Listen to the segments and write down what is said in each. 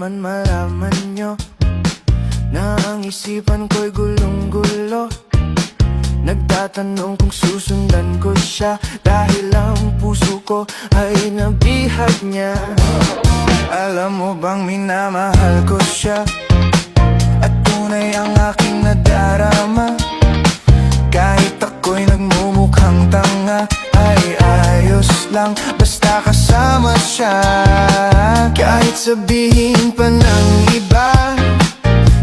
naman malaman nyo na ang isipan ko'y gulong-gulo. Nagtatanong kung susundan ko siya, dahil ang puso ko ay nabihag niya. Alam mo bang minamahal ko siya, at tunay ang aking nadarama. Kahit ako'y nagmumukhang tanga, ay ayos lang basta kasama siya. Kahit sabihin pa ng iba,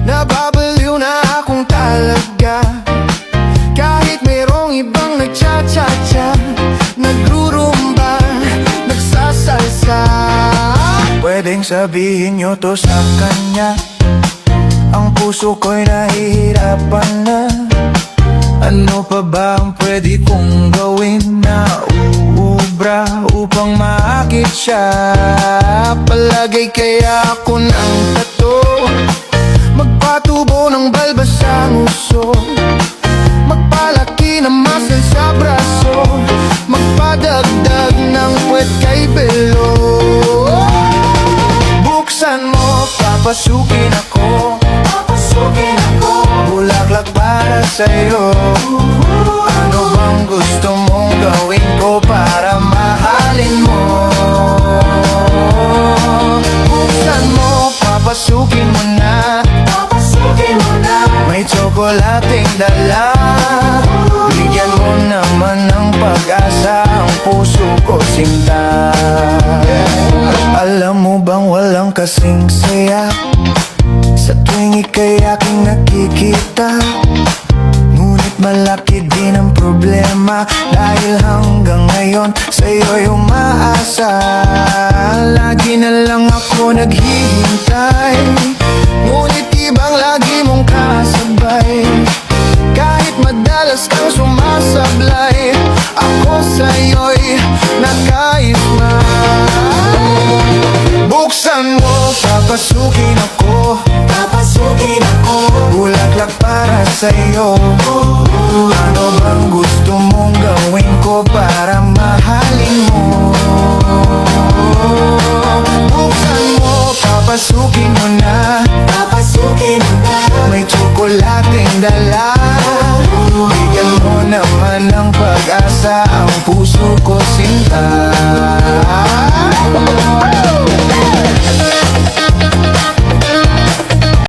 nababaliw na akong talaga. Kahit mayroong ibang nagcha-cha-cha, nagrurumba, nagsasalsa, pwedeng sabihin nyo to sa kanya. Ang puso ko'y nahihirapan na. Ano pa ba ang pwede kong gawin na uubra upang maakit siya? Palagay kaya ako ng tato, magpatubo ng balbas sa nguso, magpalaki ng muscle sa braso, magpadagdag ng puwet kay belo. Buksan mo, papasukin ako, papasukin ako, bulaklak para sa'yo. Ano bang gusto mong gawin ko para mahalin mo? Buksan mo, papasukin mo na, papasukin mo na, may tsokolating dala. Bigyan mo naman ng pag-asa ang puso ko, sinta. Alam mo bang walang kasing saya sa tuwing ika'y aking nakikita? Ngunit malaki din ang problema, dahil hanggang ngayon sa'yo'y umaasa. Lagi na lang ako naghihintay, ngunit ibang lagi mong kasabay. Kahit madalas kang sumasablay, ako sa'yo'y nakaisma. Buksan mo, papasukin ako, papasukin ako, bulaklak para sa'yo. Ano bang gusto mong gawin ko para mahalin mo? Buksan mo, papasukin mo na, papasukin mo na, may tsokolating dala. Bigyan mo naman ng pag-asa ang puso ko, sinta.